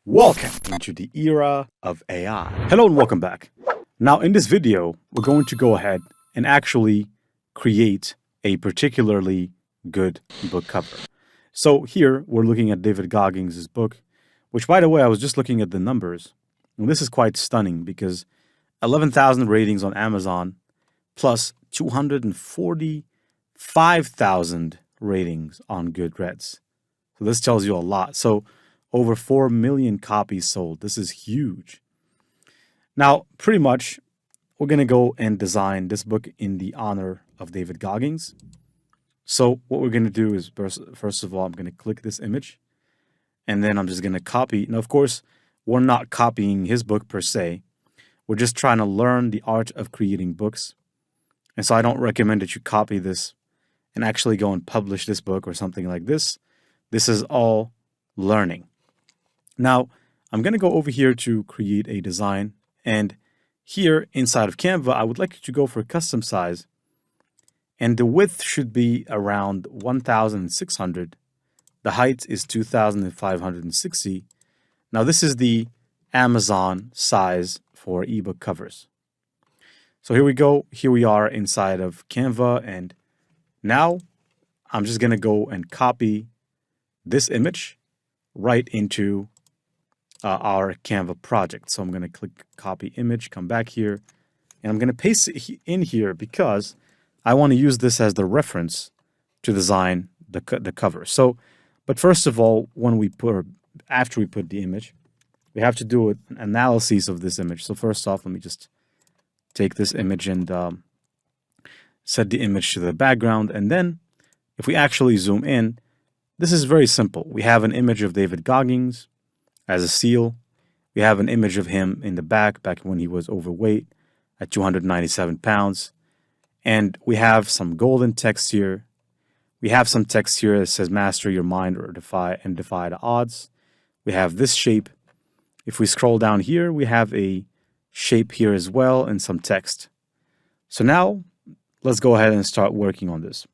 Welcome into the era of AI. Hello and welcome back. Now in this video, we're going to go ahead and actually create a particularly good book cover. So here we're looking at David Goggins' book, which by the way, I was just looking at the numbers. And this is quite stunning because 11,000 ratings on Amazon plus 245,000 ratings on Goodreads. So this tells you a lot. So over 4 million copies sold. This is huge. Now, pretty much, we're going to go and design this book in the honor of David Goggins. So what we're going to do is, first of all, I'm going to click this image. And then I'm just going to copy. Now, of course, we're not copying his book per se. We're just trying to learn the art of creating books. And so I don't recommend that you copy this and actually go and publish this book or something like this. This is all learning. Now, I'm going to go over here to create a design. And here inside of Canva, I would like you to go for custom size. And the width should be around 1,600. The height is 2,560. Now, this is the Amazon size for ebook covers. So here we go. Here we are inside of Canva. And now I'm just going to go and copy this image right into our Canva project. So I'm going to click copy image, come back here, and I'm going to paste it in here because I want to use this as the reference to design the cover. So, but first of all, after we put the image, we have to do an analysis of this image. So first off, let me just take this image and set the image to the background. And then if we actually zoom in, this is very simple. We have an image of David Goggins as a seal. We have an image of him in the back when he was overweight at 297 pounds. And we have some golden text here. We have some text here that says master your mind or defy the odds. We have this shape. If we scroll down here, we have a shape here as well and some text. So now let's go ahead and start working on this.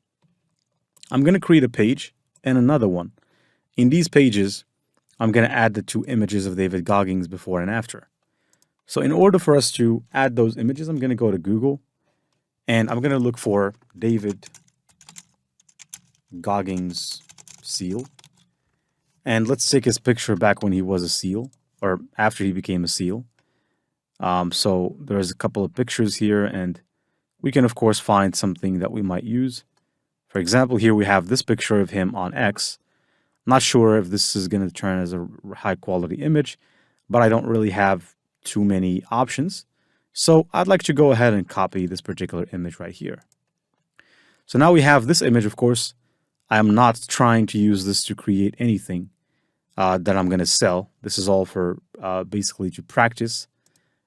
I'm going to create a page and another one. In these pages, I'm going to add the two images of David Goggins before and after. So in order for us to add those images, I'm going to go to Google and I'm going to look for David Goggins seal. And let's take his picture back when he was a seal or after he became a seal. So there's a couple of pictures here and we can of course find something that we might use. For example, here we have this picture of him on X. I'm not sure if this is going to turn as a high quality image, but I don't really have too many options. So I'd like to go ahead and copy this particular image right here. So now we have this image, of course. I am not trying to use this to create anything that I'm going to sell. This is all for basically to practice,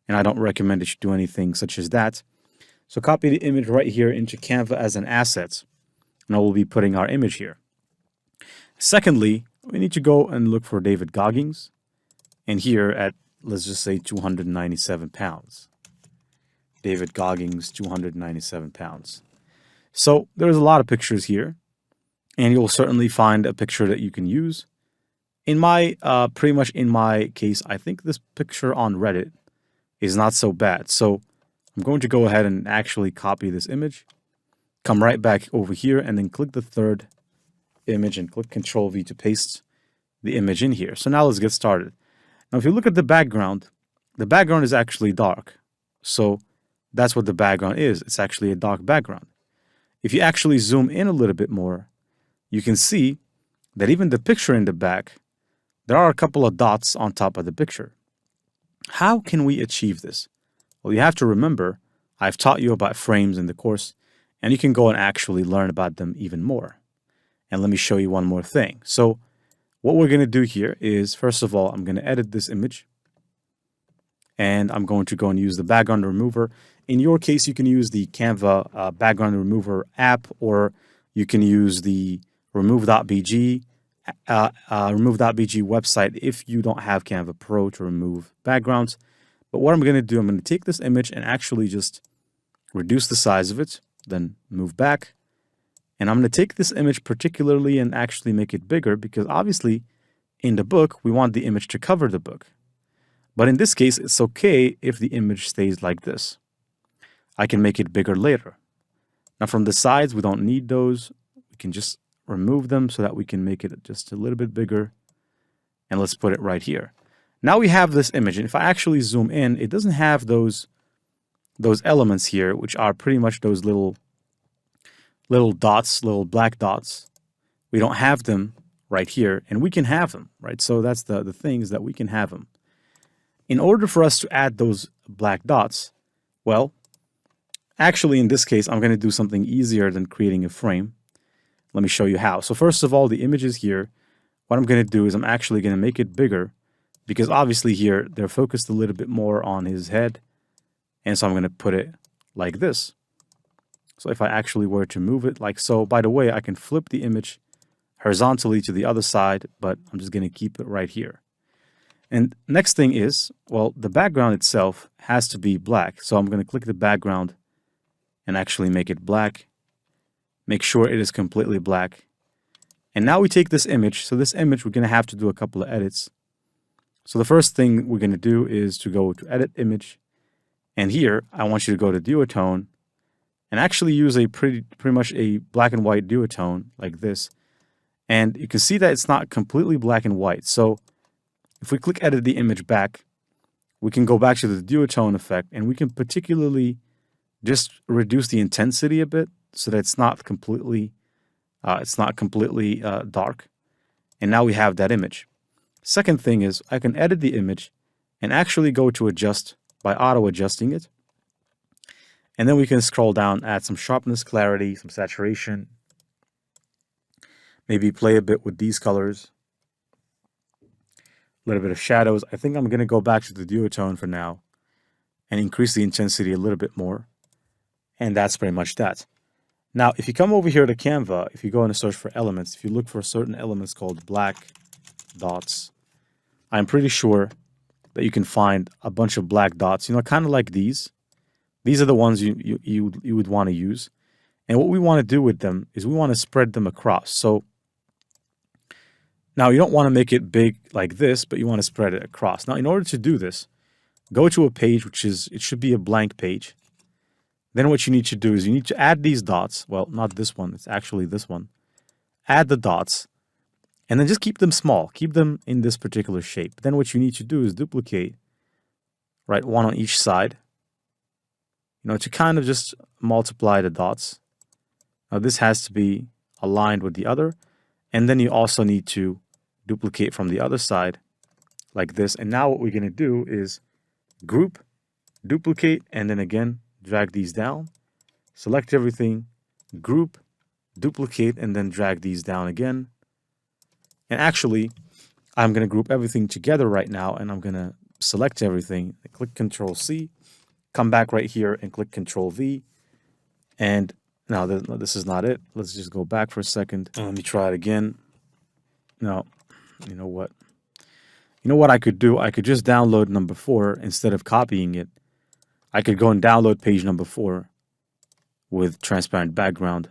and I don't recommend that you do anything such as that. So copy the image right here into Canva as an asset, and I will be putting our image here. Secondly, we need to go and look for David Goggins, and here at, let's just say 297 pounds. David Goggins, 297 pounds. So there's a lot of pictures here, and you'll certainly find a picture that you can use. In my, pretty much in my case, I think this picture on Reddit is not so bad. So I'm going to go ahead and actually copy this image, come right back over here, and then click the third image and click Control V to paste the image in here. So now let's get started. Now, if you look at the background is actually dark. So that's what the background is. It's actually a dark background. If you actually zoom in a little bit more, you can see that even the picture in the back, there are a couple of dots on top of the picture. How can we achieve this? Well, you have to remember, I've taught you about frames in the course, and you can go and actually learn about them even more. And let me show you one more thing. So what we're going to do here is, first of all, I'm going to edit this image. And I'm going to go and use the background remover. In your case, you can use the Canva background remover app, or you can use the remove.bg website if you don't have Canva Pro to remove backgrounds. But what I'm going to do, I'm going to take this image and actually just reduce the size of it, then move back. And I'm going to take this image particularly and actually make it bigger because obviously in the book, we want the image to cover the book. But in this case, it's okay if the image stays like this. I can make it bigger later. Now from the sides, we don't need those. We can just remove them so that we can make it just a little bit bigger. And let's put it right here. Now we have this image. And if I actually zoom in, it doesn't have those elements here, which are pretty much those little dots, little black dots. We don't have them right here, and we can have them, right? So that's the things that we can have them. In order for us to add those black dots, well, actually in this case, I'm going to do something easier than creating a frame. Let me show you how. So first of all, the image is here. What I'm going to do is I'm actually going to make it bigger because obviously here they're focused a little bit more on his head. And so I'm going to put it like this. So if I actually were to move it like so, by the way, I can flip the image horizontally to the other side, but I'm just going to keep it right here. And next thing is, well, the background itself has to be black. So I'm going to click the background and actually make it black. Make sure it is completely black. And now we take this image. So this image, we're going to have to do a couple of edits. So the first thing we're going to do is to go to Edit Image. And here, I want you to go to Duotone and actually use a pretty much a black and white duotone like this. And you can see that it's not completely black and white. So if we click Edit the image back, we can go back to the duotone effect, and we can particularly just reduce the intensity a bit so that it's not completely dark. And now we have that image. Second thing is I can edit the image and actually go to adjust by auto-adjusting it. And then we can scroll down, add some sharpness, clarity, some saturation. Maybe play a bit with these colors. A little bit of shadows. I think I'm going to go back to the duotone for now and increase the intensity a little bit more. And that's pretty much that. Now, if you come over here to Canva, if you go and search for elements, if you look for certain elements called black dots, I'm pretty sure that you can find a bunch of black dots, kind of like these. These are the ones you would want to use. And what we want to do with them is we want to spread them across. So now you don't want to make it big like this, but you want to spread it across. Now, in order to do this, go to a page, it should be a blank page. Then what you need to do is you need to add these dots. Well, not this one. It's actually this one. Add the dots. And then just keep them small. Keep them in this particular shape. Then what you need to do is duplicate, right, one on each side, to kind of just multiply the dots. Now this has to be aligned with the other. And then you also need to duplicate from the other side like this. And now what we're going to do is group, duplicate, and then again, drag these down. Select everything, group, duplicate, and then drag these down again. And actually, I'm going to group everything together right now, and I'm going to select everything. Click Control-C, come back right here and click Control-V. And now this is not it. Let's just go back for a second. Let me try it again. Now, you know what? You know what I could do? I could just download number 4 instead of copying it. I could go and download page number 4 with transparent background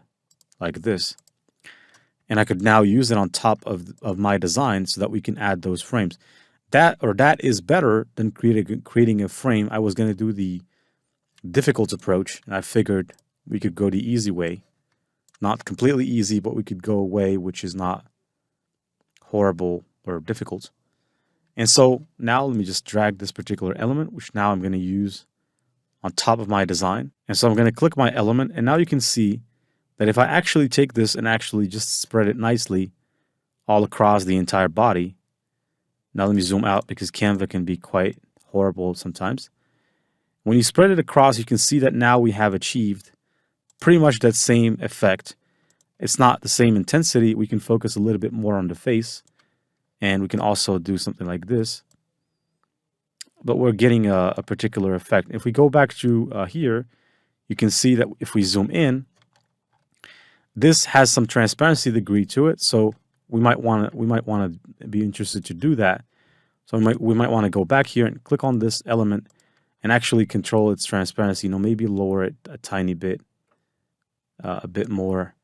like this. And I could now use it on top of my design so that we can add those frames. That is better than creating a frame. I was going to do the difficult approach, and I figured we could go the easy way. Not completely easy, but we could go a way which is not horrible or difficult. And so now let me just drag this particular element, which now I'm going to use on top of my design. And so I'm going to click my element, and now you can see that if I actually take this and actually just spread it nicely all across the entire body. Now let me zoom out because Canva can be quite horrible sometimes. When you spread it across, you can see that now we have achieved pretty much that same effect. It's not the same intensity. We can focus a little bit more on the face, and we can also do something like this. But we're getting a particular effect. If we go back to here, you can see that if we zoom in, this has some transparency degree to it, so we might want to be interested to do that. So we might want to go back here and click on this element and actually control its transparency. Maybe lower it a tiny bit, a bit more.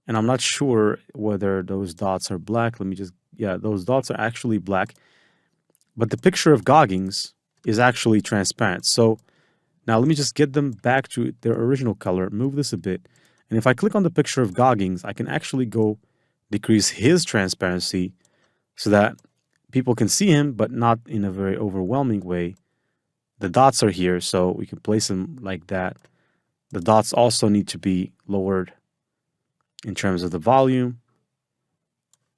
And I'm not sure whether those dots are black. Let me just Yeah, those dots are actually black. But the picture of Goggins is actually transparent. So now let me just get them back to their original color, move this a bit. And if I click on the picture of Goggins, I can actually go decrease his transparency so that people can see him, but not in a very overwhelming way. The dots are here, so we can place them like that. The dots also need to be lowered in terms of the volume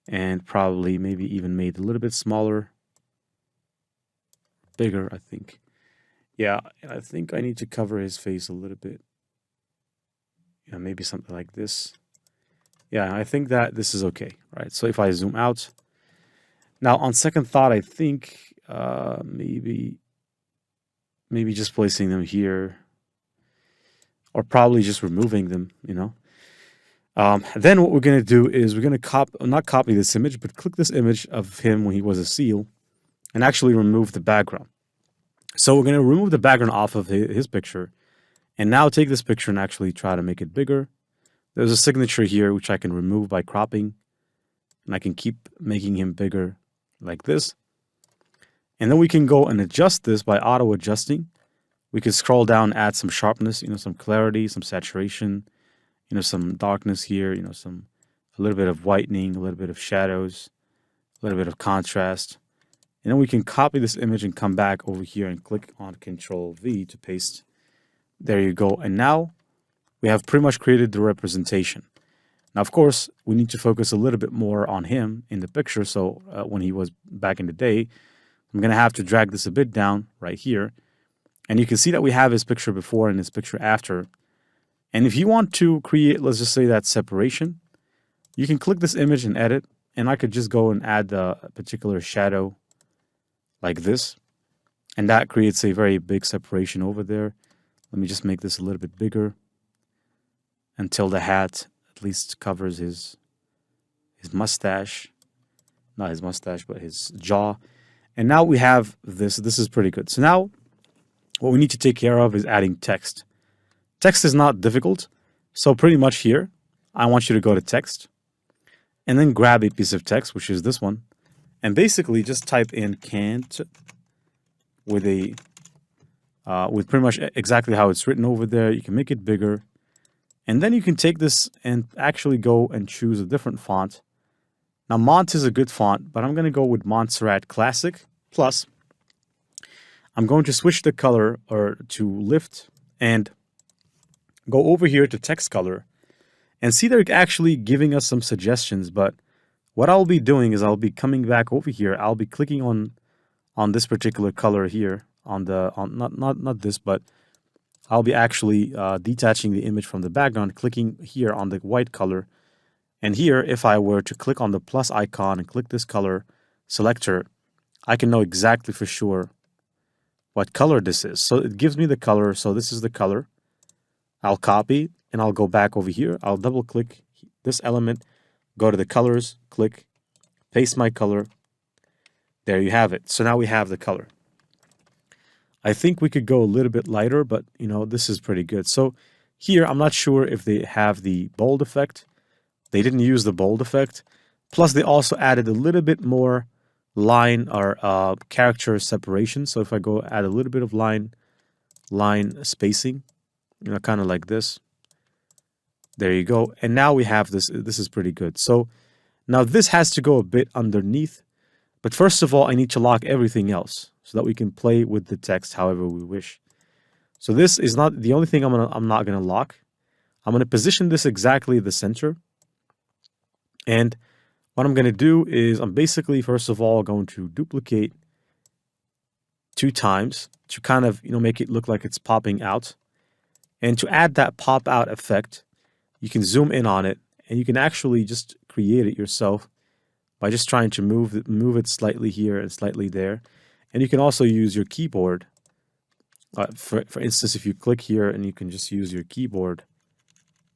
and probably maybe even made a little bit smaller, bigger, I think. Yeah, I think I need to cover his face a little bit. Yeah, maybe something like this. Yeah, I think that this is okay, right? So if I zoom out, now on second thought, I think maybe just placing them here, or probably just removing them, Then what we're going to do is we're going to not copy this image, but click this image of him when he was a seal and actually remove the background. So we're going to remove the background off of his picture and now take this picture and actually try to make it bigger. There's a signature here, which I can remove by cropping, and I can keep making him bigger like this. And then we can go and adjust this by auto adjusting. We can scroll down, add some sharpness, some clarity, some saturation, some darkness here, a little bit of whitening, a little bit of shadows, a little bit of contrast. And then we can copy this image and come back over here and click on Control V to paste. There you go. And now we have pretty much created the representation. Now, of course, we need to focus a little bit more on him in the picture. So when he was back in the day, I'm going to have to drag this a bit down right here. And you can see that we have his picture before and his picture after. And if you want to create, let's just say that separation, you can click this image and edit. And I could just go and add a particular shadow like this. And that creates a very big separation over there. Let me just make this a little bit bigger until the hat at least covers his mustache. Not his mustache, but his jaw. And now we have this. This is pretty good. So now what we need to take care of is adding text. Text is not difficult. So pretty much here, I want you to go to text and then grab a piece of text, which is this one. And basically just type in can't with pretty much exactly how it's written over there. You can make it bigger. And then you can take this and actually go and choose a different font. Now, Mont is a good font, but I'm going to go with Montserrat Classic Plus. I'm going to switch the color to lift and go over here to text color and see they're actually giving us some suggestions. But what I'll be doing is I'll be coming back over here. I'll be clicking on this particular color here not this, but I'll be actually detaching the image from the background, clicking here on the white color. And here, if I were to click on the plus icon and click this color selector, I can know exactly for sure what color this is. So it gives me the color. So this is the color. I'll copy and I'll go back over here. I'll double click this element, go to the colors, click, paste my color. There you have it. So now we have the color. I think we could go a little bit lighter, but this is pretty good. So here, I'm not sure if they have the bold effect. They didn't use the bold effect. Plus, they also added a little bit more line or character separation. So if I go add a little bit of line spacing, kind of like this. There you go. And now we have this. This is pretty good. So now this has to go a bit underneath. But first of all, I need to lock everything else so that we can play with the text however we wish. So this is not the only thing I'm not gonna lock. I'm gonna position this exactly at the center. And what I'm gonna do is I'm basically first of all going to duplicate 2 times to kind of make it look like it's popping out. And to add that pop out effect, you can zoom in on it and you can actually just create it yourself by just trying to move it slightly here and slightly there. And you can also use your keyboard. For instance, if you click here and you can just use your keyboard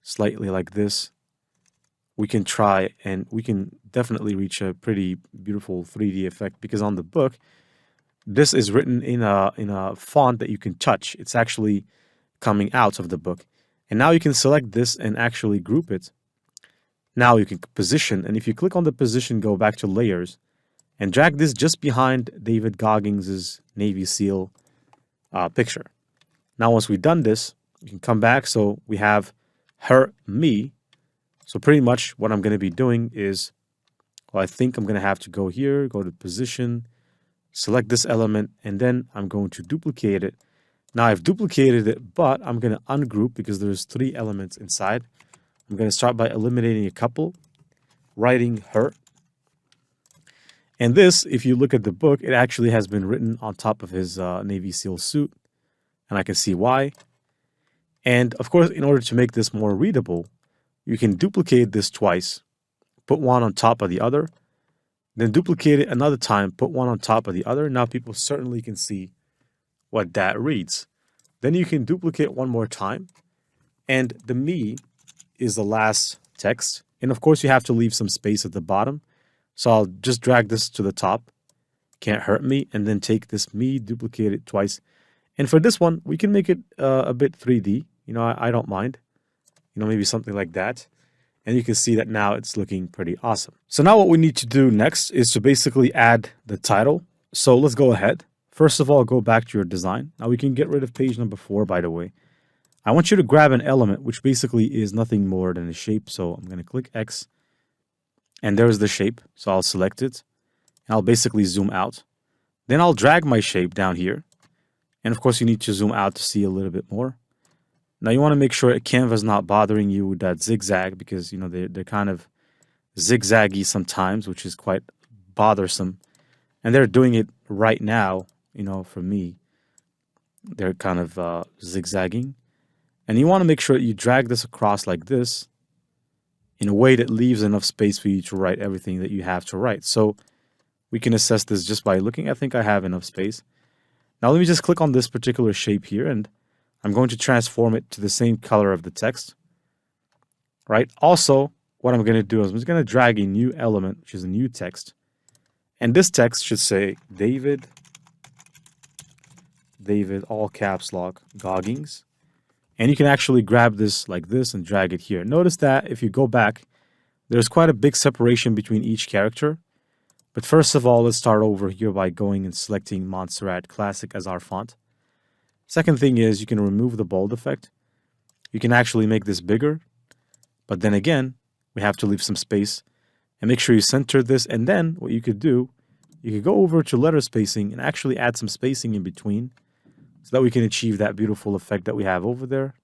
slightly like this, we can try and we can definitely reach a pretty beautiful 3D effect, because on the book, this is written in a font that you can touch. It's actually coming out of the book. And now you can select this and actually group it Now you can position, and if you click on the position, go back to layers, and drag this just behind David Goggins' Navy SEAL picture. Now, once we've done this, you can come back. So we have her, me. So pretty much what I'm going to be doing is, well, I think I'm going to have to go here, go to position, select this element, and then I'm going to duplicate it. Now I've duplicated it, but I'm going to ungroup because there's 3 elements inside. I'm going to start by eliminating a couple, writing her. And this, if you look at the book, it actually has been written on top of his Navy SEAL suit. And I can see why. And of course, in order to make this more readable, you can duplicate this twice, put one on top of the other, then duplicate it another time, put one on top of the other. Now people certainly can see what that reads. Then you can duplicate one more time, and the me is the last text. And of course, you have to leave some space at the bottom. So I'll just drag this to the top, can't hurt me, and then take this me, duplicate it twice. And for this one, we can make it a bit 3D. You know, I don't mind. You know, maybe something like that. And you can see that now it's looking pretty awesome. So now what we need to do next is to basically add the title. So let's go ahead. First of all, go back to your design. Now we can get rid of page number 4, by the way. I want you to grab an element, which basically is nothing more than a shape. So I'm going to click X. And there's the shape. So I'll select it. And I'll basically zoom out. Then I'll drag my shape down here. And of course, you need to zoom out to see a little bit more. Now, you want to make sure Canva is not bothering you with that zigzag because, you know, they're kind of zigzaggy sometimes, which is quite bothersome. And they're doing it right now, you know, for me. They're kind of zigzagging. And you want to make sure you drag this across like this in a way that leaves enough space for you to write everything that you have to write. So we can assess this just by looking. I think I have enough space. Now let me just click on this particular shape here, and I'm going to transform it to the same color of the text. Right? Also, what I'm going to do is I'm just going to drag a new element, which is a new text. And this text should say David, all caps lock, Goggins. And you can actually grab this like this and drag it here. Notice that if you go back, there's quite a big separation between each character. But first of all, let's start over here by going and selecting Montserrat Classic as our font. Second thing is you can remove the bold effect. You can actually make this bigger. But then again, we have to leave some space. And make sure you center this. And then what you could do, you could go over to letter spacing and actually add some spacing in between so that we can achieve that beautiful effect that we have over there.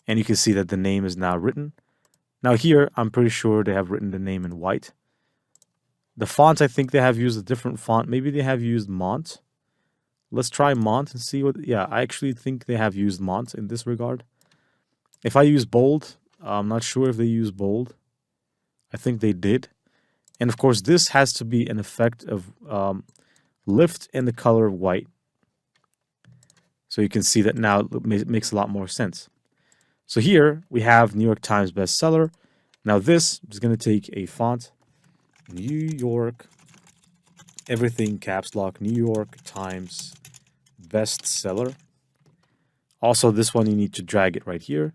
And you can see that the name is now written. Now here, I'm pretty sure they have written the name in white. The font, I think they have used a different font. Maybe they have used Mont. Let's try Mont and see what... Yeah, I actually think they have used Mont in this regard. If I use bold, I'm not sure if they use bold. I think they did. And of course, this has to be an effect of lift in the color of white. So you can see that now it makes a lot more sense. So here we have New York Times Bestseller. Now this is going to take a font. New York, everything caps lock, New York Times Bestseller. Also, this one you need to drag it right here.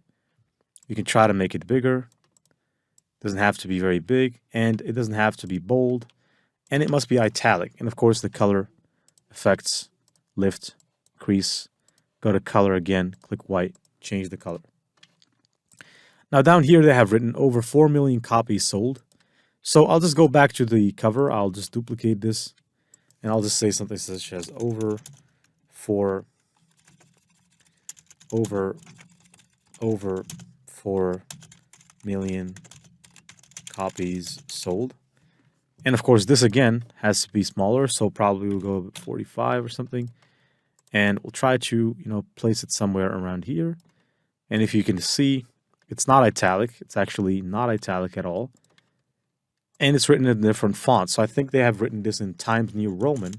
You can try to make it bigger. Doesn't have to be very big, and it doesn't have to be bold, and it must be italic. And of course, the color effects, lift, crease, go to color again, click white, change the color. Now down here they have written over 4 million copies sold. So I'll just go back to the cover. I'll just duplicate this, and I'll just say something such as over 4 million copies sold. And of course, this again has to be smaller, so probably we'll go 45 or something. And we'll try to, place it somewhere around here. And if you can see, it's not italic. It's actually not italic at all. And it's written in a different font. So I think they have written this in Times New Roman,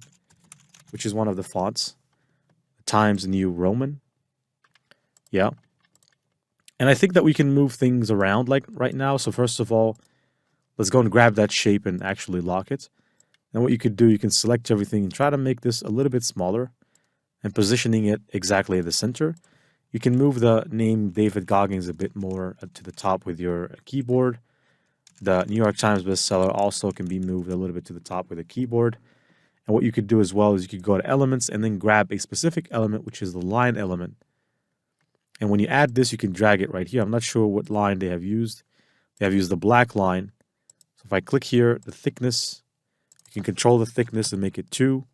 which is one of the fonts. Times New Roman. Yeah. And I think that we can move things around like right now. So first of all, let's go and grab that shape and actually lock it. And what you could do, you can select everything and try to make this a little bit smaller and positioning it exactly at the center. You can move the name David Goggins a bit more to the top with your keyboard. The New York Times bestseller also can be moved a little bit to the top with a keyboard. And what you could do as well is you could go to elements and then grab a specific element, which is the line element. And when you add this, you can drag it right here. I'm not sure what line they have used. They have used the black line. So if I click here, the thickness, you can control the thickness and make it 2,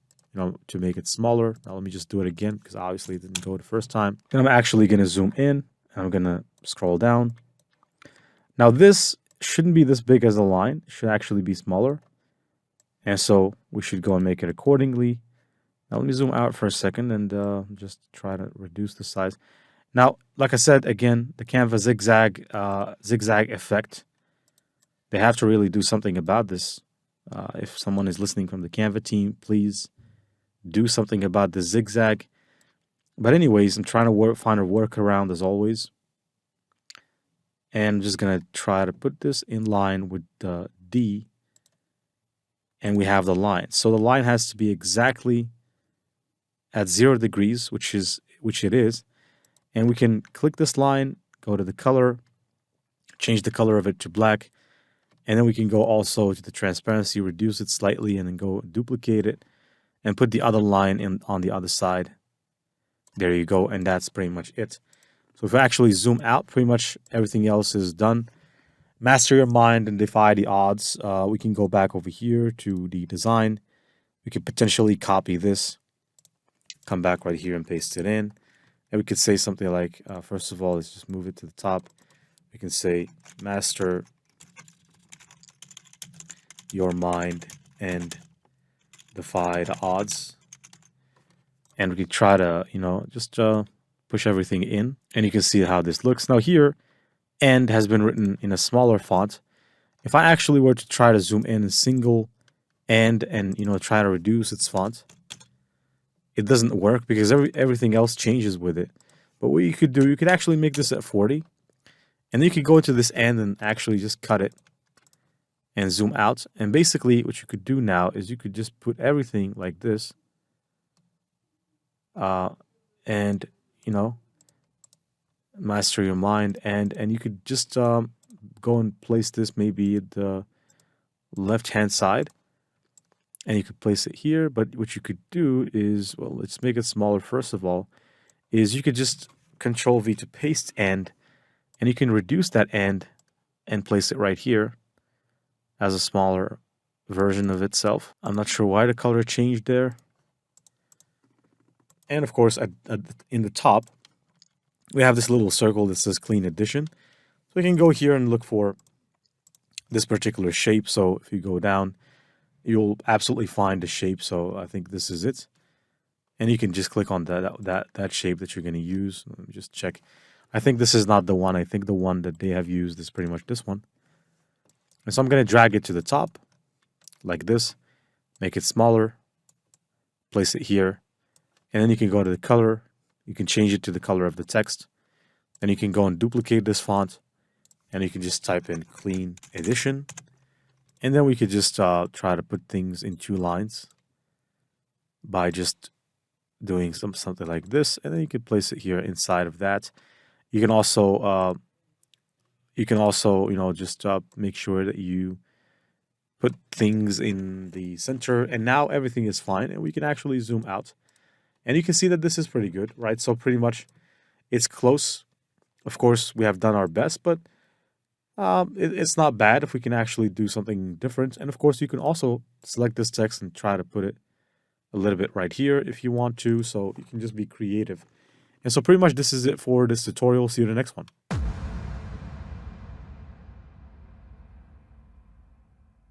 to make it smaller. Now let me just do it again because obviously it didn't go the first time. Then I'm actually going to zoom in and I'm going to scroll down. Now this shouldn't be this big as a line. It should actually be smaller. And so we should go and make it accordingly. Now let me zoom out for a second and just try to reduce the size. Now, like I said, again, the Canva zigzag effect, they have to really do something about this. If someone is listening from the Canva team, please do something about the zigzag. But anyways, I'm trying to find a workaround as always. And I'm just going to try to put this in line with the D. And we have the line. So the line has to be exactly at 0 degrees, which it is. And we can click this line, go to the color, change the color of it to black. And then we can go also to the transparency, reduce it slightly, and then go duplicate it and put the other line on the other side. There you go. And that's pretty much it. So if I actually zoom out, pretty much everything else is done. Master your mind and defy the odds. We can go back over here to the design. We could potentially copy this, come back right here and paste it in. And we could say something like, first of all, let's just move it to the top. We can say, master your mind and defy the odds. And we could try to, just push everything in. And you can see how this looks. Now here, and has been written in a smaller font. If I actually were to try to zoom in a single and try to reduce its font, it doesn't work because everything else changes with it. But what you could do, you could actually make this at 40, and then you could go into this and actually just cut it and zoom out. And basically what you could do now is you could just put everything like this, and master your mind, and you could just go and place this maybe at the left hand side, and you could place it here. But what you could do is, well, let's make it smaller first of all, is you could just Control V to paste and you can reduce that and place it right here as a smaller version of itself. I'm not sure why the color changed there. And of course in the top we have this little circle that says Clean Edition. So we can go here and look for this particular shape. So if you go down, you'll absolutely find the shape. So I think this is it. And you can just click on that shape that you're going to use. Let me just check. I think this is not the one. I think the one that they have used is pretty much this one. And so I'm going to drag it to the top like this, make it smaller, place it here. And then you can go to the color. You can change it to the color of the text. Then you can go and duplicate this font. And you can just type in Clean Edition. And then we could just try to put things in 2 lines by just doing something like this. And then you can place it here inside of that. You can also just make sure that you put things in the center. And now everything is fine. And we can actually zoom out. And you can see that this is pretty good, right? So pretty much it's close. Of course, we have done our best, but it's not bad if we can actually do something different. And of course, you can also select this text and try to put it a little bit right here if you want to. So you can just be creative. And so pretty much this is it for this tutorial. See you in the next one.